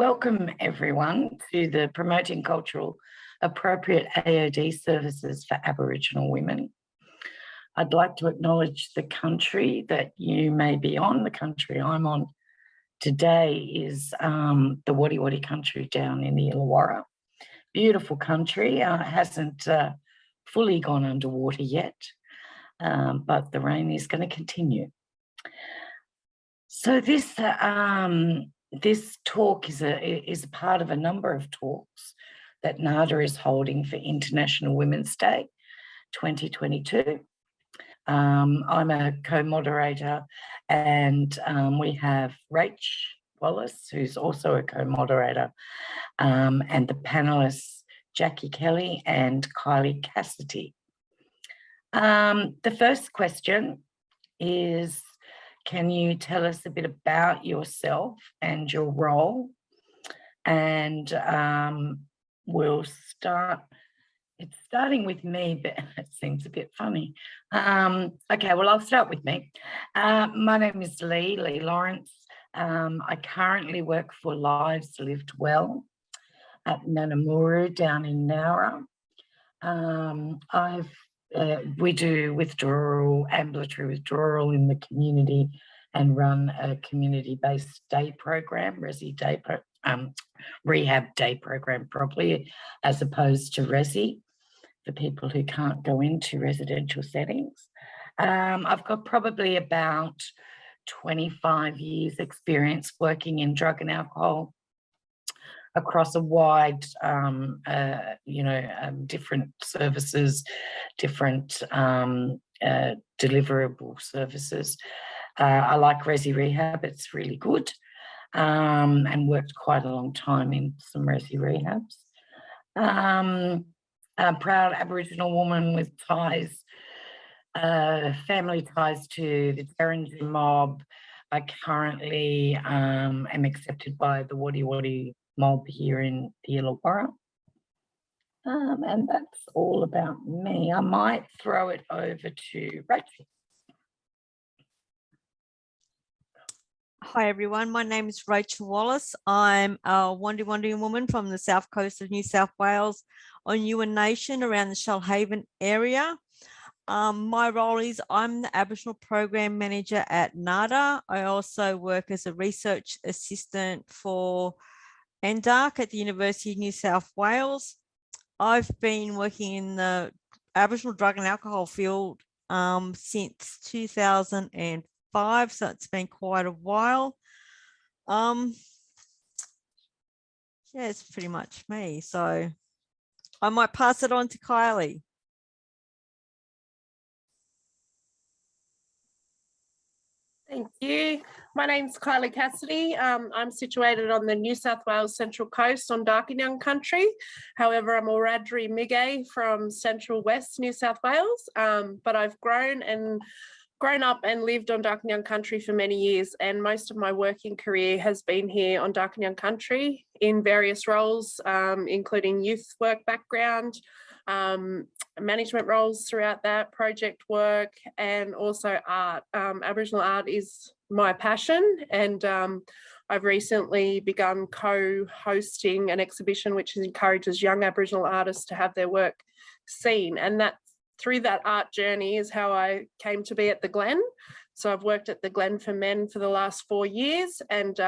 welcome everyone to the Promoting Cultural Appropriate AOD Services for Aboriginal Women. I'd like to acknowledge the country that you may be on. The country I'm on today is the Wodi country down in the Illawarra. Beautiful country, hasn't fully gone underwater yet, but the rain is going to continue. So this talk is a part of a number of talks that NDARC is holding for International Women's Day 2022. I'm a co-moderator, and we have Raechel, Wallace, who's also a co-moderator, and the panellists Jacqui Kelly and Kylie, Cassidy. The first question is, can you tell us a bit about yourself and your role? And we'll start. It's starting with me, but it seems a bit funny. Okay, well, I'll start with me. My name is Leanne.Lawrence. I currently work for Lives Lived Well at Muru down in Nowra. We do ambulatory withdrawal in the community and run a community-based day program, rehab day program probably, as opposed to resi for people who can't go into residential settings. I've got probably about 25 years experience working in drug and alcohol across a wide, different services, different deliverable services. I like resi rehab, it's really good, and worked quite a long time in some resi rehabs. A proud Aboriginal woman with ties, family ties to the Jerrinja mob. I currently am accepted by the Wodi mob here in the Illawarra. And that's all about me. I might throw it over to Raechel. Hi everyone, my name is Raechel Wallace. I'm a Wandian woman from the south coast of New South Wales on Yuin Nation around the Shoalhaven area. My role is I'm the Aboriginal Program Manager at NDARC. I also work as a research assistant for NDARC at the University of New South Wales. I've been working in the Aboriginal drug and alcohol field since 2005, so it's been quite a while. Yeah, it's pretty much me. So I might pass it on to Kylie. Thank you. My name's Kylie Cassidy. I'm situated on the New South Wales Central Coast on Darkinyung country. However, I'm a Wiradjuri Migay from Central West New South Wales, but I've grown up and lived on Darkinyung country for many years, and most of my working career has been here on Darkinyung country in various roles, including youth work background, management roles throughout that, project work, and also art. Aboriginal art is my passion, and I've recently begun co-hosting an exhibition which encourages young Aboriginal artists to have their work seen, and that through that art journey is how I came to be at the Glen. So I've worked at the Glen for Men for the last 4 years, and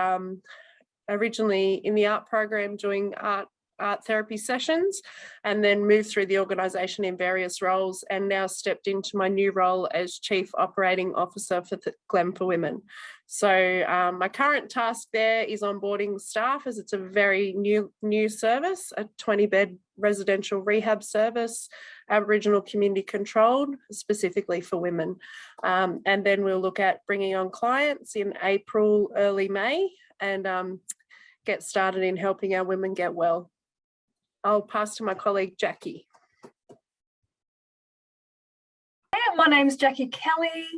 originally in the art program doing art therapy sessions, and then moved through the organisation in various roles, and now stepped into my new role as Chief Operating Officer for the Glen for Women. So my current task there is onboarding staff, as it's a very new service, a 20-bed residential rehab service, Aboriginal community controlled, specifically for women. And then we'll look at bringing on clients in April, early May, and get started in helping our women get well. I'll pass to my colleague, Jacqui. My name is Jacqui Kelly.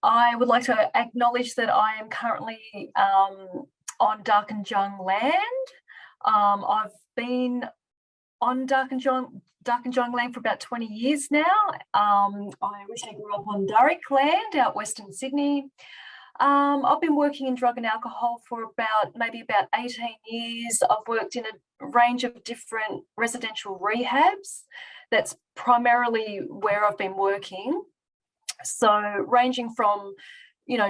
I would like to acknowledge that I am currently on Darkinyung land. I've been on Darkinyung land for about 20 years now. I originally grew up on Dharug land out Western Sydney. I've been working in drug and alcohol for maybe about 18 years. I've worked in a range of different residential rehabs. That's primarily where I've been working. So ranging from,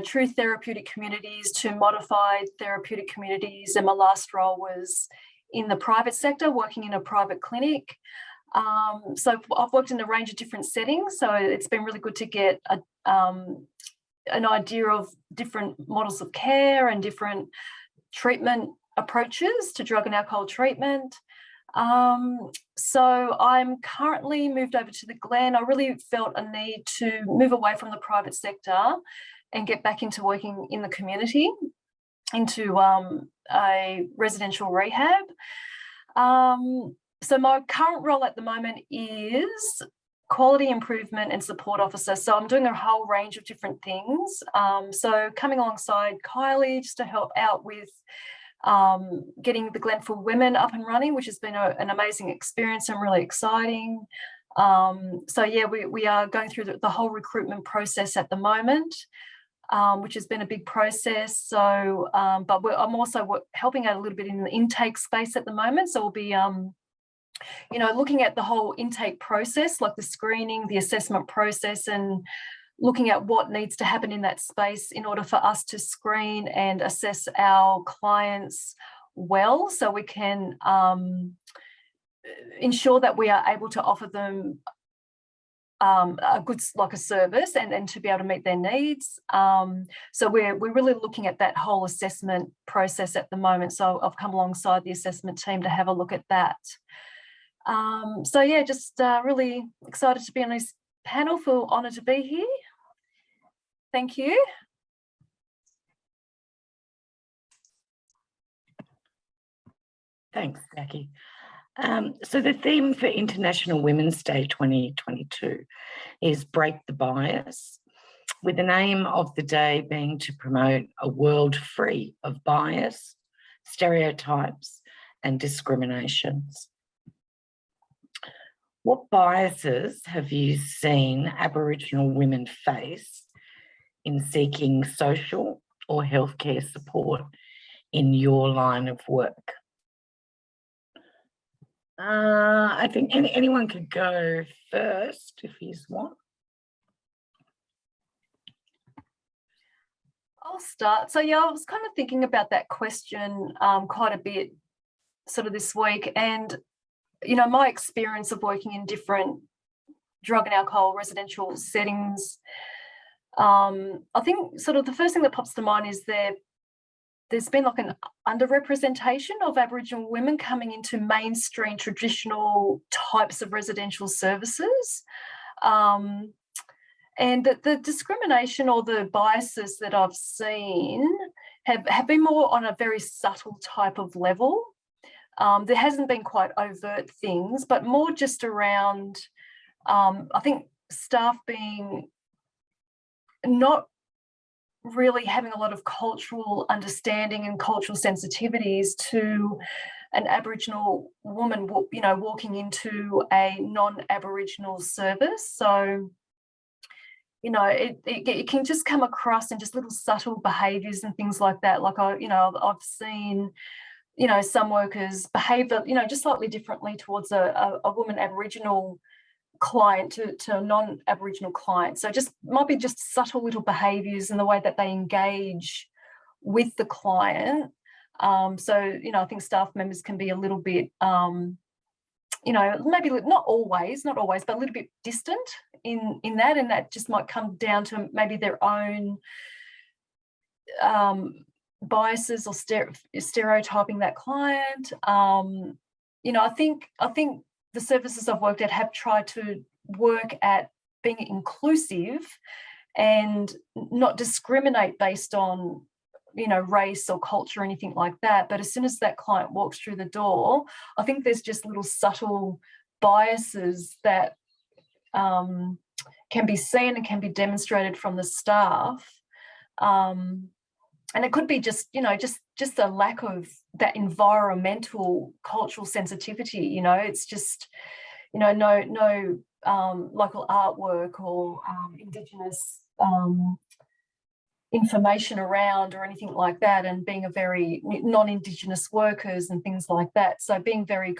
true therapeutic communities to modified therapeutic communities. And my last role was in the private sector, working in a private clinic. So I've worked in a range of different settings. So it's been really good to get an idea of different models of care and different treatment approaches to drug and alcohol treatment. So I'm currently moved over to the Glen. I really felt a need to move away from the private sector and get back into working in the community, into a residential rehab. So my current role at the moment is quality improvement and support officer. So I'm doing a whole range of different things. So coming alongside Kylie just to help out with getting the Glen for Women up and running, which has been an amazing experience and really exciting. So yeah, we are going through the whole recruitment process at the moment, which has been a big process. So, but I'm also helping out a little bit in the intake space at the moment. So we'll be looking at the whole intake process, like the screening, the assessment process, and looking at what needs to happen in that space in order for us to screen and assess our clients well, so we can ensure that we are able to offer them a good service and to be able to meet their needs. So we're really looking at that whole assessment process at the moment. So I've come alongside the assessment team to have a look at that. So yeah, just really excited to be on this panel. Feel honoured to be here. Thank you. Thanks, Jacqui. So the theme for International Women's Day 2022 is Break the Bias, with the aim of the day being to promote a world free of bias, stereotypes and discriminations. What biases have you seen Aboriginal women face in seeking social or healthcare support in your line of work? I think anyone could go first if you want. I'll start. So yeah, I was kind of thinking about that question quite a bit sort of this week, and my experience of working in different drug and alcohol residential settings, I think sort of the first thing that pops to mind is there's been like an underrepresentation of Aboriginal women coming into mainstream traditional types of residential services. And the discrimination or the biases that I've seen have been more on a very subtle type of level. There hasn't been quite overt things, but more just around, I think, staff being not really having a lot of cultural understanding and cultural sensitivities to an Aboriginal woman, walking into a non-Aboriginal service. So, it can just come across in just little subtle behaviours and things like that. Like I've seen, some workers behave, just slightly differently towards a woman Aboriginal client to a non-Aboriginal client. So just might be just subtle little behaviours in the way that they engage with the client. So, I think staff members can be a little bit, maybe not always, but a little bit distant in that, and that just might come down to maybe their own biases or stereotyping that client. I think the services I've worked at have tried to work at being inclusive and not discriminate based on, race or culture or anything like that. But as soon as that client walks through the door, I think there's just little subtle biases that can be seen and can be demonstrated from the staff. And it could be just a lack of that environmental cultural sensitivity. It's just, no local artwork or Indigenous, information around or anything like that, and being a very non-Indigenous workers and things like that. So being very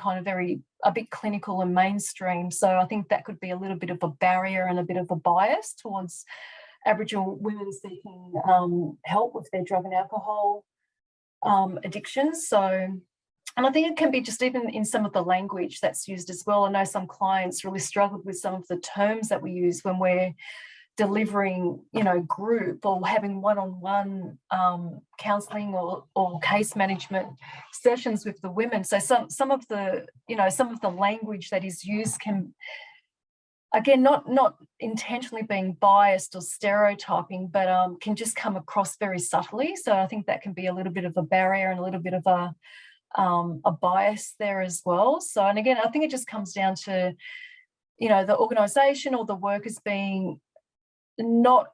a bit clinical and mainstream. So I think that could be a little bit of a barrier and a bit of a bias towards Aboriginal women seeking help with their drug and alcohol addictions. So, and I think it can be just even in some of the language that's used as well. I know some clients really struggled with some of the terms that we use when we're delivering, group or having one-on-one counselling or case management sessions with the women. So some of the language that is used can, again, not intentionally being biased or stereotyping, but can just come across very subtly. So I think that can be a little bit of a barrier and a little bit of a bias there as well. So, and again, I think it just comes down to, the organisation or the workers being not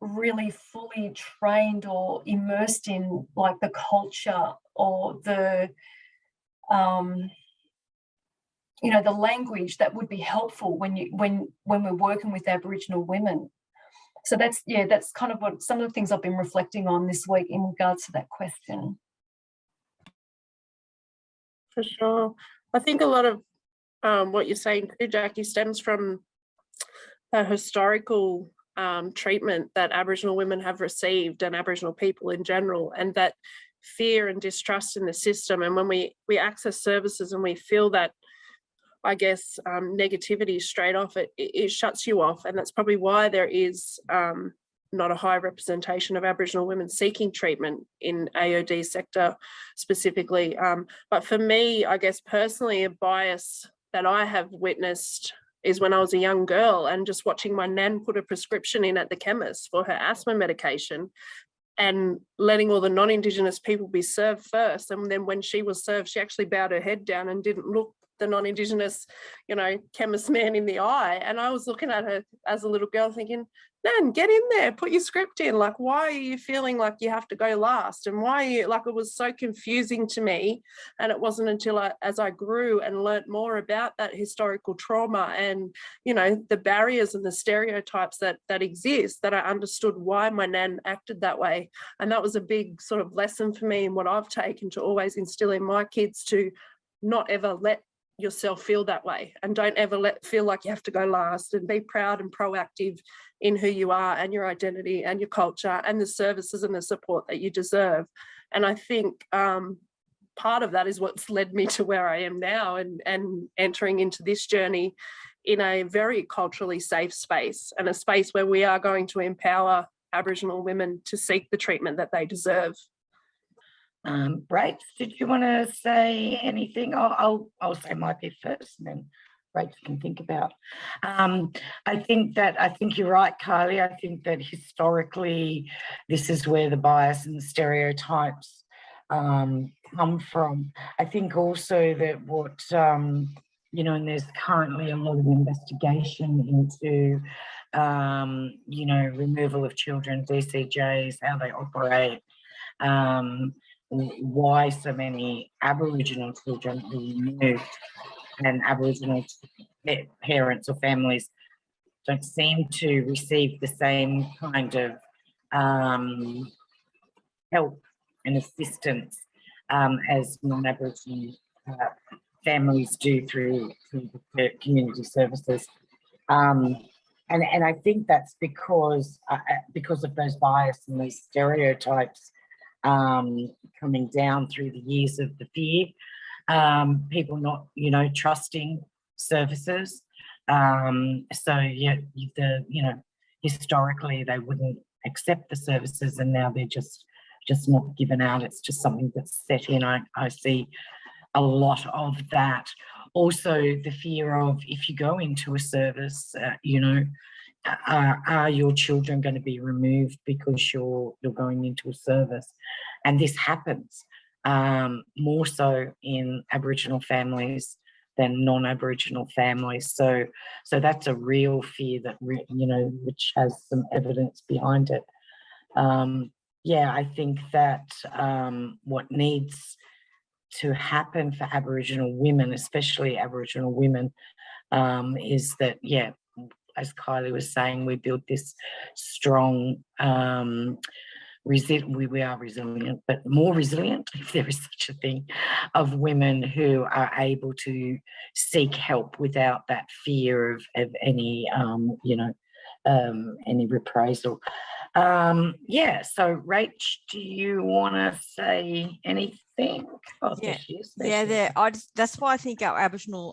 really fully trained or immersed in like the culture or the the language that would be helpful when we're working with Aboriginal women. So that's kind of what some of the things I've been reflecting on this week in regards to that question. For sure. I think a lot of what you're saying too, Jacqui, stems from the historical treatment that Aboriginal women have received and Aboriginal people in general, and that fear and distrust in the system. And when we access services and we feel that, I guess, negativity straight off, it shuts you off. And that's probably why there is not a high representation of Aboriginal women seeking treatment in AOD sector specifically. But for me, I guess personally, a bias that I have witnessed is when I was a young girl and just watching my nan put a prescription in at the chemist for her asthma medication and letting all the non-Indigenous people be served first. And then when she was served, she actually bowed her head down and didn't look the non-Indigenous, chemist man in the eye. And I was looking at her as a little girl thinking, Nan, get in there, put your script in. Like, why are you feeling like you have to go last? And why are you, like, it was so confusing to me. And it wasn't until as I grew and learnt more about that historical trauma and, the barriers and the stereotypes that exist, that I understood why my nan acted that way. And that was a big sort of lesson for me, and what I've taken to always instill in my kids, to not ever let yourself feel that way, and don't ever feel like you have to go last, and be proud and proactive in who you are and your identity and your culture and the services and the support that you deserve. And I think part of that is what's led me to where I am now, and entering into this journey in a very culturally safe space, and a space where we are going to empower Aboriginal women to seek the treatment that they deserve. Rach, did you want to say anything? I'll say my bit first, and then Rach can think about. I think you're right, Kylie. I think that historically, this is where the bias and the stereotypes come from. I think also that what and there's currently a lot of investigation into removal of children, DCJs, how they operate. Why so many Aboriginal children are removed, and Aboriginal parents or families don't seem to receive the same kind of help and assistance as non-Aboriginal families do through the community services. And I think that's because of those bias and those stereotypes coming down through the years of the fear, people not, trusting services. Historically they wouldn't accept the services, and now they're just not given out. It's just something that's set in. I see a lot of that. Also, the fear of, if you go into a service, are your children going to be removed because you're going into a service? And this happens more so in Aboriginal families than non-Aboriginal families. So that's a real fear that which has some evidence behind it. I think that what needs to happen for Aboriginal women, especially Aboriginal women, is that as Kylie was saying, we build this strong we are resilient, but more resilient, if there is such a thing, of women who are able to seek help without that fear of any, any reprisal. Yeah, so Rach, do you want to say anything? Oh, there she is. There she is. That's why I think our Aboriginal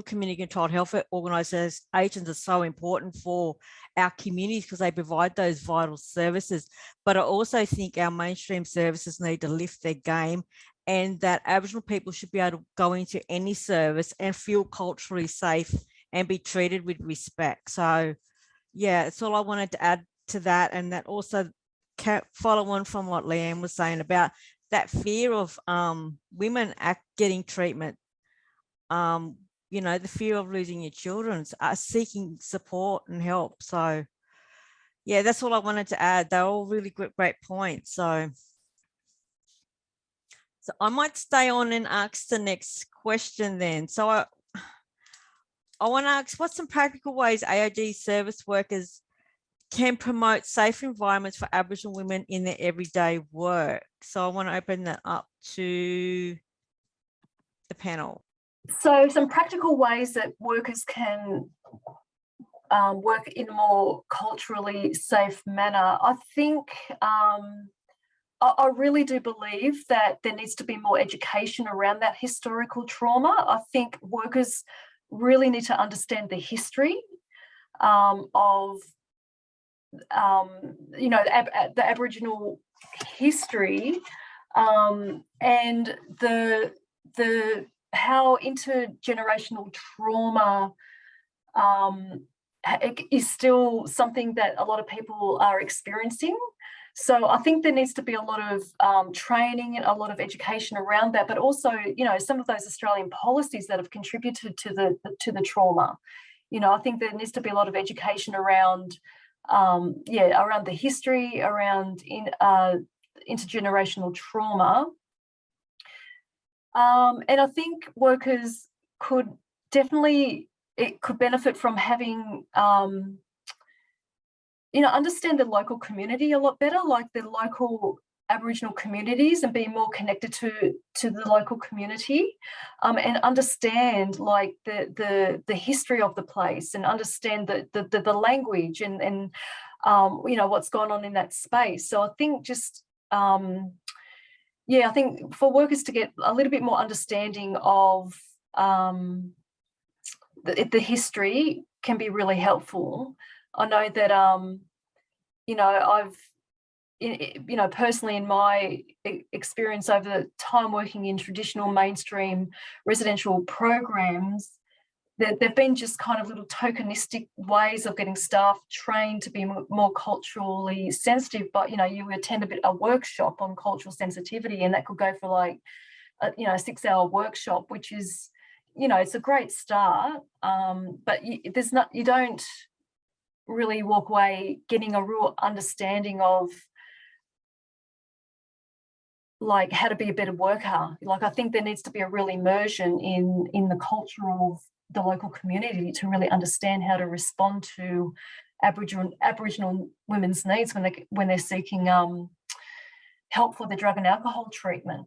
community controlled health organisations are so important for our communities because they provide those vital services. But I also think our mainstream services need to lift their game, and that Aboriginal people should be able to go into any service and feel culturally safe and be treated with respect. So yeah, that's all I wanted to add to that. And that also follow on from what Leanne was saying about that fear of women getting treatment, the fear of losing your children, seeking support and help. So yeah, that's all I wanted to add. They're all really great points. So I might stay on and ask the next question then. So I want to ask, what's some practical ways AOD service workers can promote safe environments for Aboriginal women in their everyday work? So I want to open that up to the panel. So some practical ways that workers can work in a more culturally safe manner. I think I really do believe that there needs to be more education around that historical trauma. I think workers really need to understand the history of the Aboriginal history and the how intergenerational trauma is still something that a lot of people are experiencing. So I think there needs to be a lot of training and a lot of education around that, but also, some of those Australian policies that have contributed to the trauma. I think there needs to be a lot of education around, around the history, around intergenerational trauma. And I think workers could benefit from having, understand the local community a lot better, like the local Aboriginal communities, and be more connected to the local community, and understand like the history of the place, and understand the language and what's going on in that space. So I think just I think for workers to get a little bit more understanding of the history can be really helpful. I know that I've personally, in my experience over the time working in traditional mainstream residential programs, there've been just kind of little tokenistic ways of getting staff trained to be more culturally sensitive. But you attend a workshop on cultural sensitivity, and that could go for like a 6-hour workshop, which is it's a great start. But you don't really walk away getting a real understanding of like how to be a better worker. Like I think there needs to be a real immersion in the culture of the local community to really understand how to respond to Aboriginal women's needs when they're seeking help for the drug and alcohol treatment.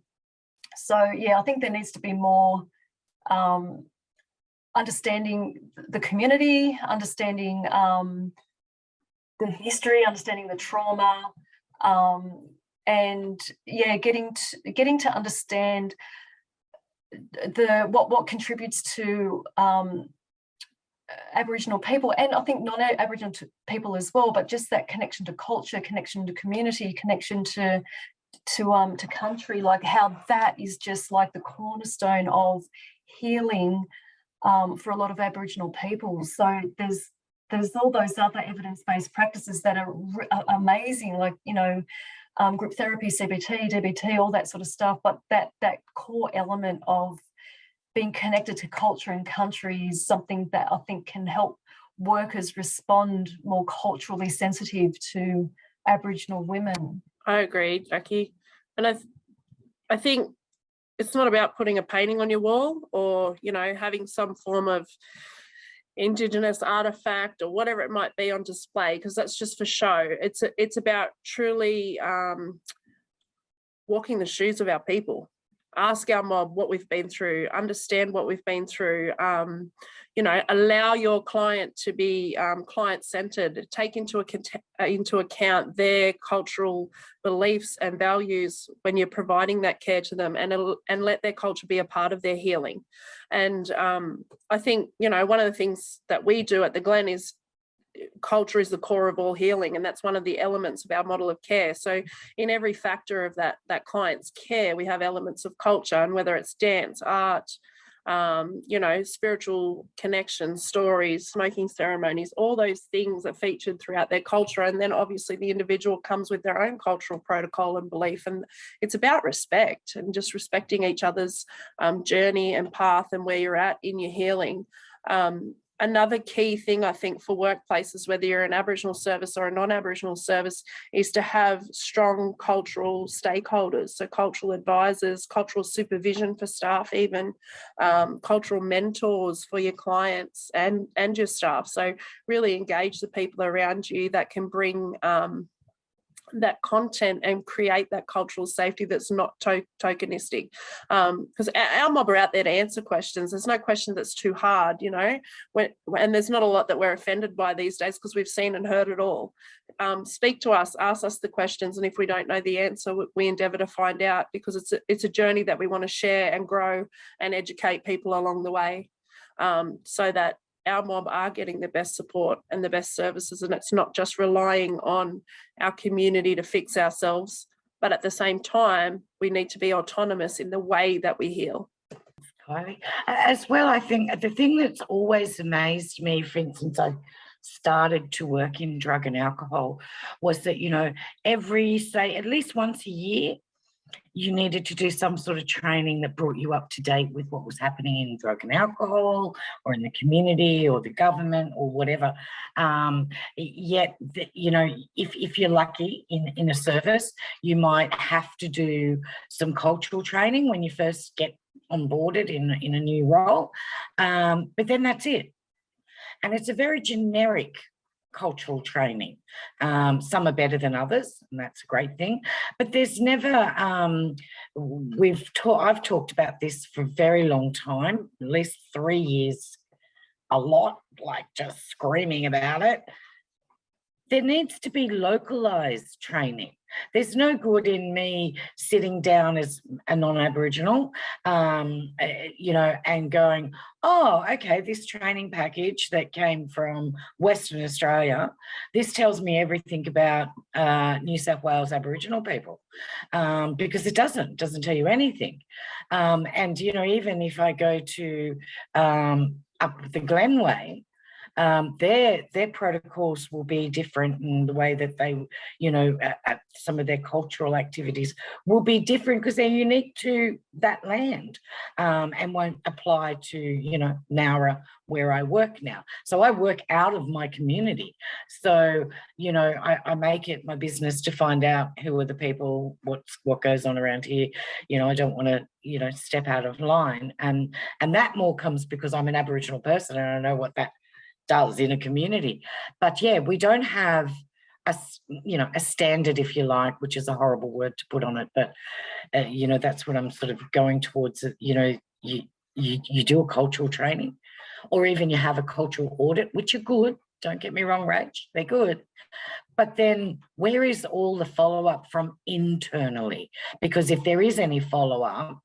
So yeah, I think there needs to be more understanding the community, understanding the history, understanding the trauma, and yeah, getting to understand what contributes to Aboriginal people, and I think non-Aboriginal people as well, but just that connection to culture, connection to community, connection to country, like how that is just like the cornerstone of healing for a lot of Aboriginal people. So there's all those other evidence-based practices that are amazing, like group therapy, CBT, DBT, all that sort of stuff. But that core element of being connected to culture and country is something that I think can help workers respond more culturally sensitive to Aboriginal women. I agree, Jacqui. And I think it's not about putting a painting on your wall or, having some form of Indigenous artifact or whatever it might be on display, because that's just for show. It's about truly walking the shoes of our people. Ask our mob what we've been through, understand what we've been through, you know, allow your client to be client-centered, take into account their cultural beliefs and values when you're providing that care to them, and let their culture be a part of their healing. And I think, you know, one of the things that we do at the Glen is culture is the core of all healing, and that's one of the elements of our model of care. So in every factor of that client's care, we have elements of culture, and whether it's dance, art, you know, spiritual connections, stories, smoking ceremonies, all those things are featured throughout their culture. And then obviously the individual comes with their own cultural protocol and belief, and it's about respect and just respecting each other's journey and path and where you're at in your healing. Another key thing, I think, for workplaces, whether you're an Aboriginal service or a non-Aboriginal service, is to have strong cultural stakeholders, so cultural advisors, cultural supervision for staff, even cultural mentors for your clients and your staff. So really engage the people around you that can bring that content and create that cultural safety that's not tokenistic, because our mob are out there to answer questions. There's no question that's too hard, you know, and there's not a lot that we're offended by these days because we've seen and heard it all. Speak to us, ask us the questions, and if we don't know the answer, we endeavour to find out, because it's a journey that we want to share and grow and educate people along the way, so that our mob are getting the best support and the best services, and it's not just relying on our community to fix ourselves, but at the same time we need to be autonomous in the way that we heal. As well, I think the thing that's always amazed me, for instance, I started to work in drug and alcohol, was that, you know, say at least once a year you needed to do some sort of training that brought you up to date with what was happening in drug and alcohol or in the community or the government or whatever. Yet, you know, if you're lucky in a service, you might have to do some cultural training when you first get onboarded in a new role. But then that's it. And it's a very generic cultural training. Some are better than others, and that's a great thing. But there's never, I've talked about this for a very long time, at least 3 years, a lot, like just screaming about it. There needs to be localised training. There's no good in me sitting down as a non-Aboriginal, you know, and going, oh, okay, this training package that came from Western Australia, this tells me everything about New South Wales Aboriginal people, because it doesn't tell you anything. And, you know, even if I go to up the Glen way, their protocols will be different, in the way that they, you know, some of their cultural activities will be different because they're unique to that land, and won't apply to, you know, Nowra, where I work now. So I work out of my community. So, you know, I make it my business to find out who are the people, what goes on around here. You know, I don't want to, you know, step out of line. And that more comes because I'm an Aboriginal person and I know what that does in a community. But yeah, we don't have a standard, if you like, which is a horrible word to put on it, but you know, that's what I'm sort of going towards. You know, you do a cultural training, or even you have a cultural audit, which are good, don't get me wrong, Rach, they're good. But then where is all the follow-up from internally? Because if there is any follow-up,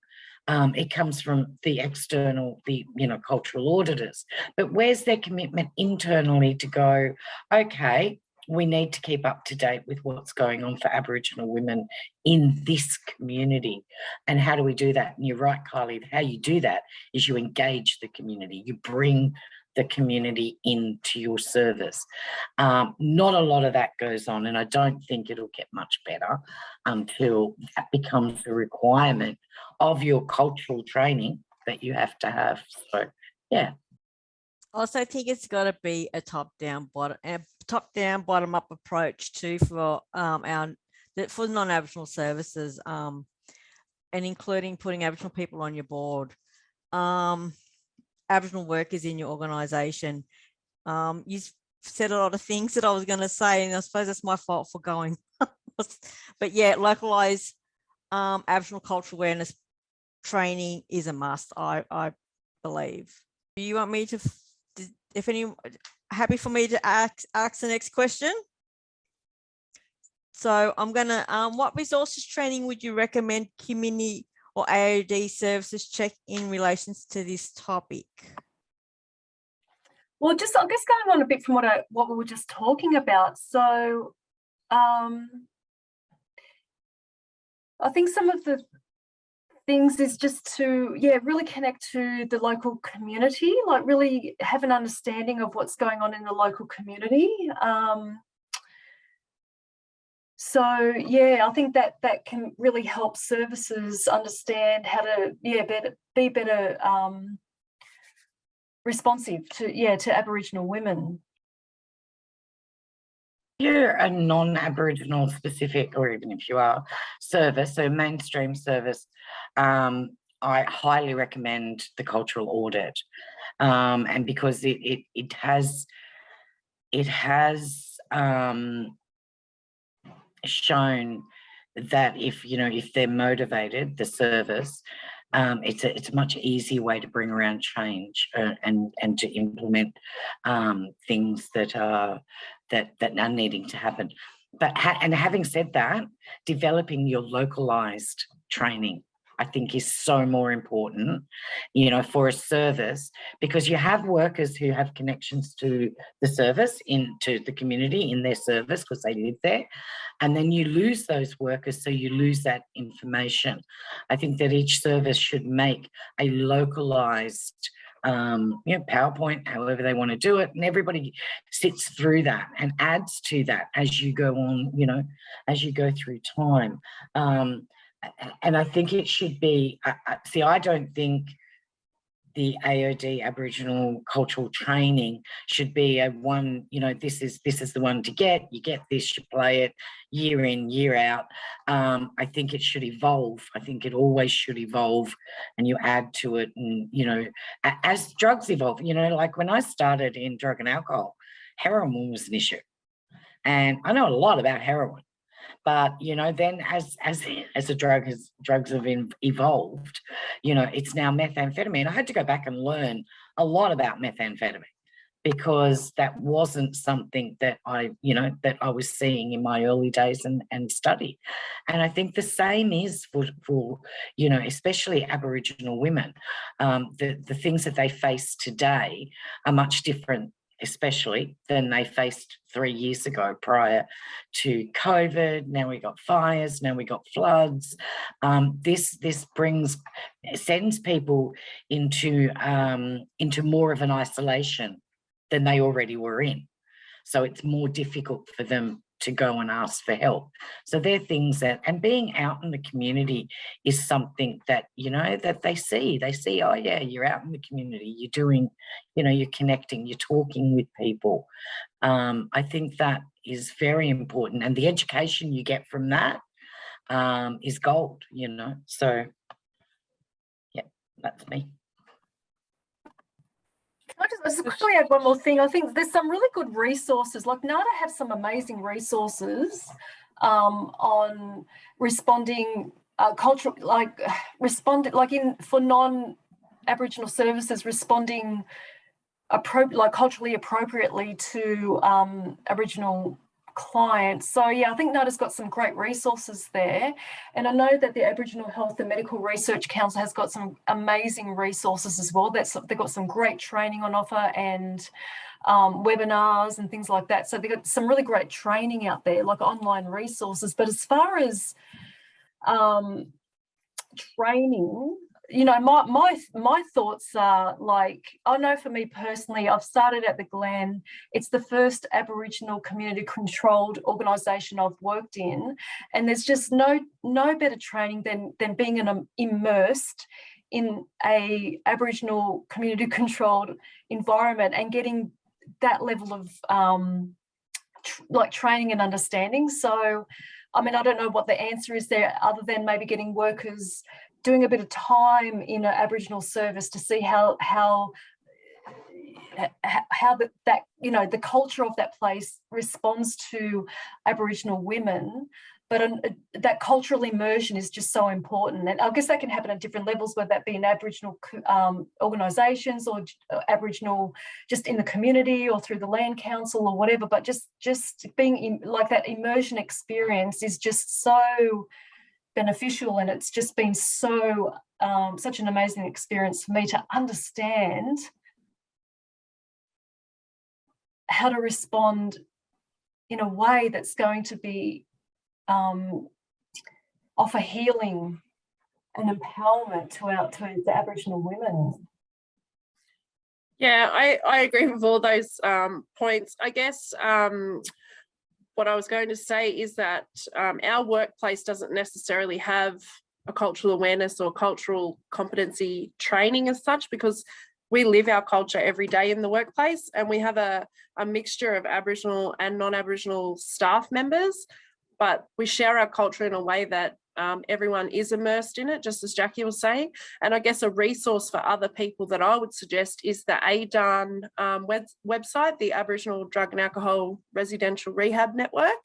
it comes from the external, you know, cultural auditors. But where's their commitment internally to go, okay, we need to keep up to date with what's going on for Aboriginal women in this community? And how do we do that? And you're right, Kylie, how you do that is you engage the community. You bring the community into your service. Not a lot of that goes on, and I don't think it'll get much better until that becomes a requirement of your cultural training that you have to have. So, yeah. Also, I think it's got to be a top-down, bottom-up approach too for for non-Aboriginal services, and including putting Aboriginal people on your board. Aboriginal workers in your organisation. You said a lot of things that I was going to say, and I suppose that's my fault for going. But yeah, localised Aboriginal cultural awareness training is a must, I believe. Do you want me to, if any, happy for me to ask the next question? So I'm going to, what resources training would you recommend community or AOD services check in relation to this topic? Well, just I guess going on a bit from what we were just talking about. So I think some of the things is just to, really connect to the local community, like really have an understanding of what's going on in the local community. So I think that can really help services understand how to be better responsive to Aboriginal women. If you're a non-Aboriginal specific, or even if you are service, so mainstream service, I highly recommend the cultural audit, and because it has shown that if they're motivated, the service, it's a much easier way to bring around change and to implement things that are needing to happen. But having said that, developing your localized training, I think, is so more important, for a service, because you have workers who have connections to the service, into the community in their service because they live there, and then you lose those workers, so you lose that information. I think that each service should make a localized PowerPoint, however they want to do it, and everybody sits through that and adds to that as you go on, as you go through time. And I think it should be, I don't think the AOD Aboriginal cultural training should be a one, this is the one to get, you get this, you play it year in, year out. I think it should evolve. I think it always should evolve, and you add to it, and, as drugs evolve, like when I started in drug and alcohol, heroin was an issue. And I know a lot about heroin. But, then as the drugs have evolved, it's now methamphetamine. I had to go back and learn a lot about methamphetamine, because that wasn't something that I was seeing in my early days and study. And I think the same is for especially Aboriginal women. The things that they face today are much different, especially than they faced 3 years ago prior to COVID. Now we got fires, now we got floods. This sends people into more of an isolation than they already were in. So it's more difficult for them to go and ask for help. So they're things and being out in the community is something that, that they see, oh yeah, you're out in the community, you're doing, you're connecting, you're talking with people. I think that is very important. And the education you get from that is gold, So yeah, that's me. Can I just quickly add one more thing? I think there's some really good resources. Like NADA have some amazing resources on responding for non-Aboriginal services, responding culturally appropriately to Aboriginal clients. So yeah, I think NADA's got some great resources there, and I know that the Aboriginal Health and Medical Research Council has got some amazing resources as well. They've got some great training on offer, and webinars and things like that. So they've got some really great training out there, like online resources. But as far as training, my thoughts are I know for me personally, I've started at the Glen. It's the first Aboriginal community controlled organisation I've worked in, and there's just no better training than being immersed in a Aboriginal community controlled environment and getting that level of training and understanding. So I mean, I don't know what the answer is there, other than maybe getting workers doing a bit of time in an Aboriginal service to see how how that you know, the culture of that place responds to Aboriginal women. But that cultural immersion is just so important. And I guess that can happen at different levels, whether that be in Aboriginal organisations or Aboriginal just in the community or through the land council or whatever. But just being in, like, that immersion experience is just so beneficial, and it's just been so such an amazing experience for me to understand how to respond in a way that's going to be offer healing and empowerment to the Aboriginal women. Yeah, I agree with all those points. I guess what I was going to say is that our workplace doesn't necessarily have a cultural awareness or cultural competency training as such, because we live our culture every day in the workplace, and we have a mixture of Aboriginal and non-Aboriginal staff members, but we share our culture in a way that everyone is immersed in it, just as Jacqui was saying. And I guess a resource for other people that I would suggest is the ADAN website, the Aboriginal Drug and Alcohol Residential Rehab Network.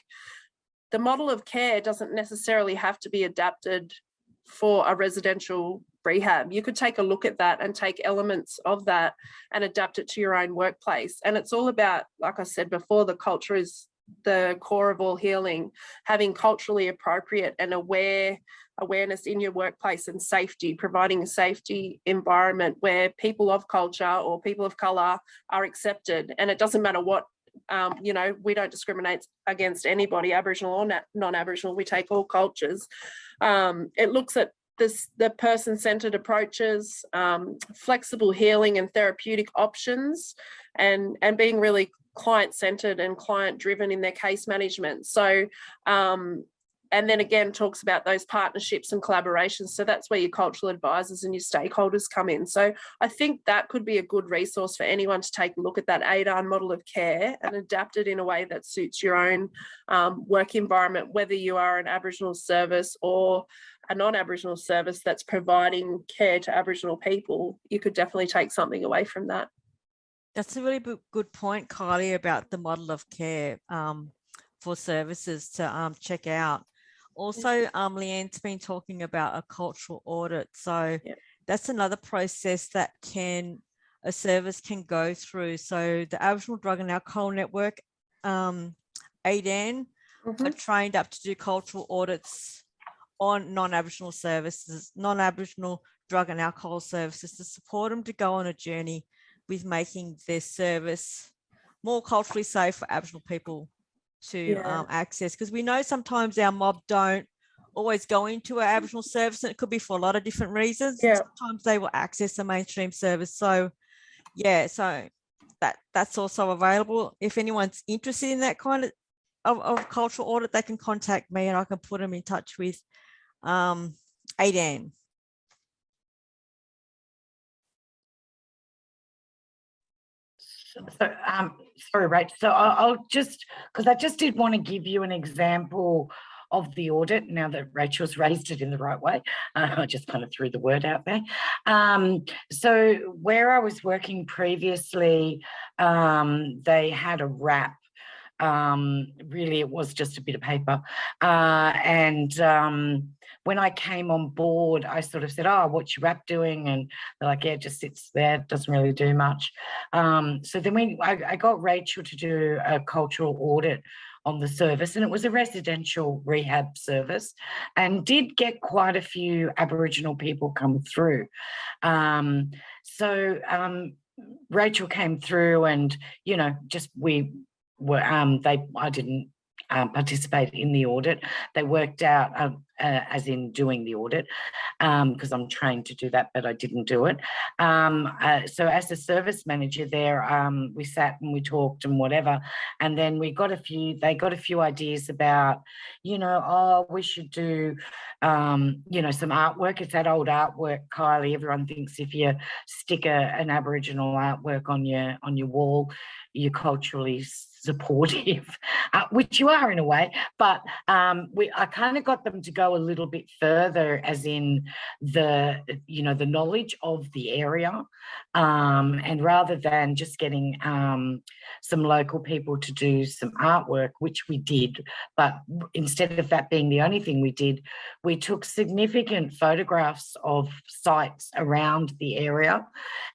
The model of care doesn't necessarily have to be adapted for a residential rehab. You could take a look at that and take elements of that and adapt it to your own workplace. And it's all about, like I said before, the culture is the core of all healing, having culturally appropriate and awareness in your workplace and safety, providing a safety environment where people of culture or people of colour are accepted. And it doesn't matter what, you know, we don't discriminate against anybody, Aboriginal or non-Aboriginal. We take all cultures. It looks at the person-centred approaches, flexible healing and therapeutic options, and being really client-centred and client-driven in their case management. So, and then again, talks about those partnerships and collaborations. So that's where your cultural advisors and your stakeholders come in. So I think that could be a good resource for anyone to take a look at that ADAN model of care and adapt it in a way that suits your own work environment, whether you are an Aboriginal service or a non-Aboriginal service that's providing care to Aboriginal people. You could definitely take something away from that. That's a really good point, Kylie, about the model of care for services to check out. Also, Leanne's been talking about a cultural audit. So that's another process that a service can go through. So the Aboriginal Drug and Alcohol Network, ADAN, are trained up to do cultural audits on non-Aboriginal services, non-Aboriginal drug and alcohol services, to support them to go on a journey with making their service more culturally safe for Aboriginal people to access. Because we know sometimes our mob don't always go into an Aboriginal service, and it could be for a lot of different reasons. Sometimes they will access a mainstream service. So so that's also available. If anyone's interested in that kind of cultural audit, they can contact me and I can put them in touch with ADAN. So, sorry, Rach. So I'll just, because I just did want to give you an example of the audit now that Rachel's raised it in the right way. I just kind of threw the word out there. So where I was working previously, they had a wrap. Really, it was just a bit of paper. When I came on board, I sort of said, "Oh, what's your wrap doing?" And they're like, "Yeah, it just sits there, doesn't really do much." So then I got Raechel to do a cultural audit on the service, and it was a residential rehab service, and did get quite a few Aboriginal people come through. Raechel came through, and just we were I didn't participate in the audit. They worked out as in doing the audit, because I'm trained to do that, but I didn't do it. So as a service manager there, we sat and we talked and whatever, and then they got a few ideas about, we should do, some artwork. It's that old artwork, Kylie. Everyone thinks if you stick an Aboriginal artwork on your wall, you're culturally supportive, which you are in a way, but I kind of got them to go a little bit further, as in the knowledge of the area, and rather than just getting some local people to do some artwork, which we did, but instead of that being the only thing we did, we took significant photographs of sites around the area,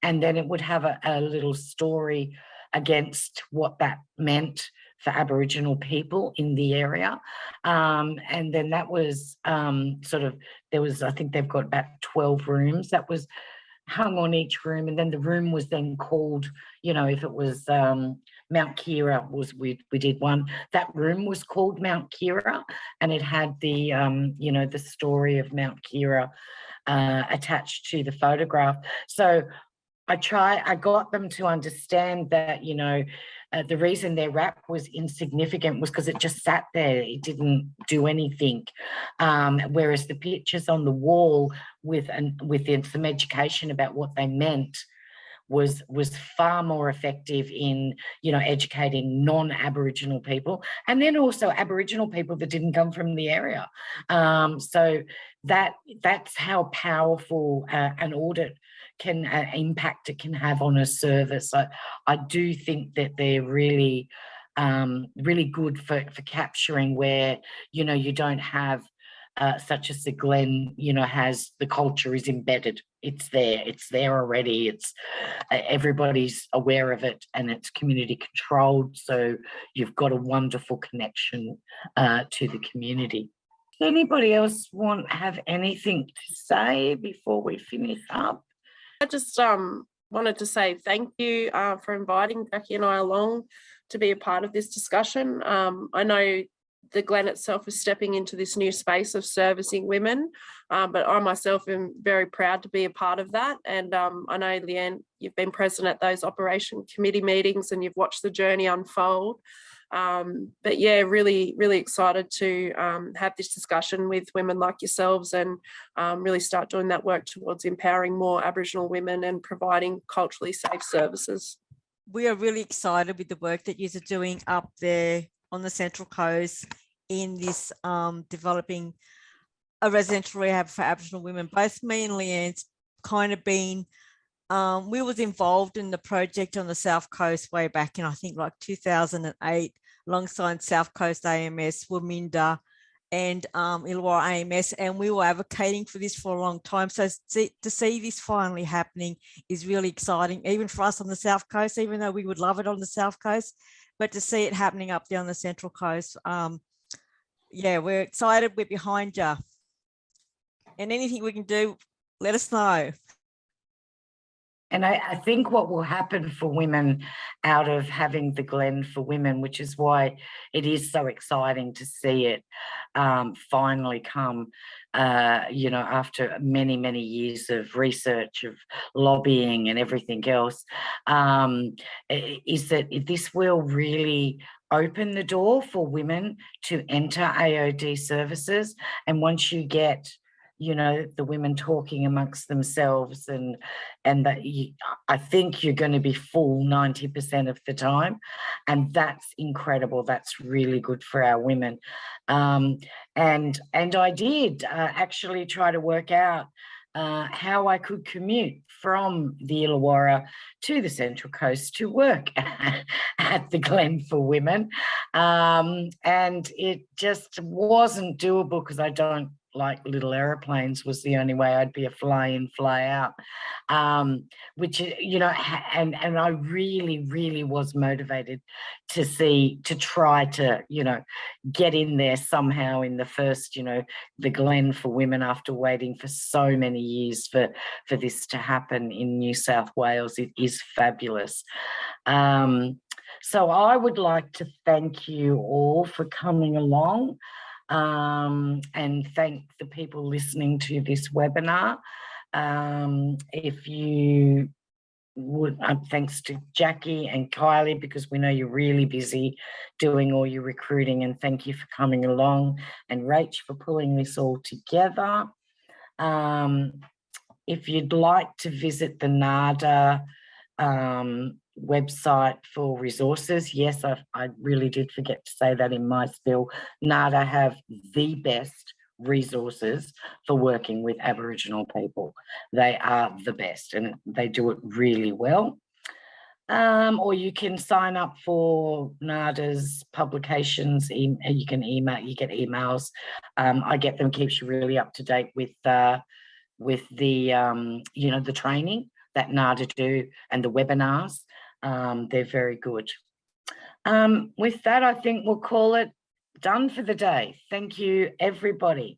and then it would have a little story against what that meant for Aboriginal people in the area. And then that was I think they've got about 12 rooms that was hung on each room, and then the room was then called, if it was Mount Kira, we did one, that room was called Mount Kira, and it had the the story of Mount Kira attached to the photograph. So I got them to understand that, the reason their wrap was insignificant was because it just sat there. It didn't do anything. Whereas the pictures on the wall with some education about what they meant was far more effective in, educating non-Aboriginal people, and then also Aboriginal people that didn't come from the area. So that's how powerful an audit can impact it can have on a service. I do think that they're really really good for capturing where you don't have such as the Glen has, the culture is embedded, it's there already, it's everybody's aware of it, and it's community controlled, so you've got a wonderful connection to the community. Does anybody else have anything to say before we finish up? I just wanted to say thank you for inviting Jacqui and I along to be a part of this discussion. I know the Glen itself is stepping into this new space of servicing women, but I myself am very proud to be a part of that. And I know, Leanne, you've been present at those operation committee meetings and you've watched the journey unfold. But yeah, really, really excited to have this discussion with women like yourselves and really start doing that work towards empowering more Aboriginal women and providing culturally safe services. We are really excited with the work that you're doing up there on the Central Coast in this developing a residential rehab for Aboriginal women. Both me and Leanne's kind of been, we was involved in the project on the South Coast way back in, I think, like 2008, alongside South Coast AMS, Waminda and Illawarra AMS, and we were advocating for this for a long time. So to see this finally happening is really exciting, even for us on the South Coast, even though we would love it on the South Coast, but to see it happening up there on the Central Coast, yeah, we're excited, we're behind you. And anything we can do, let us know. And I think what will happen for women out of having the Glen for women, which is why it is so exciting to see it finally come, after many, many years of research, of lobbying and everything else, is that this will really open the door for women to enter AOD services. And once you get the women talking amongst themselves, and that I think you're going to be full 90% of the time, and that's incredible. That's really good for our women. And I did actually try to work out how I could commute from the Illawarra to the Central Coast to work at the Glen for women, and it just wasn't doable because I don't like little aeroplanes. Was the only way. I'd be a fly in, fly out, which, and I really, really was motivated to try to, get in there somehow in the first, the Glen for women, after waiting for so many years for this to happen in New South Wales. It is fabulous. So I would like to thank you all for coming along. And thank the people listening to this webinar. If you would, thanks to Jacqui and Kylie, because we know you're really busy doing all your recruiting, and thank you for coming along, and Raechel for pulling this all together. If you'd like to visit the NADA website for resources. Yes, I really did forget to say that in my spiel. NADA have the best resources for working with Aboriginal people. They are the best and they do it really well. Or you can sign up for NADA's publications. You can email, you get emails. I get them, keeps you really up to date with the you know, the training that NADA do and the webinars. They're very good. With that, I think we'll call it done for the day. Thank you, everybody.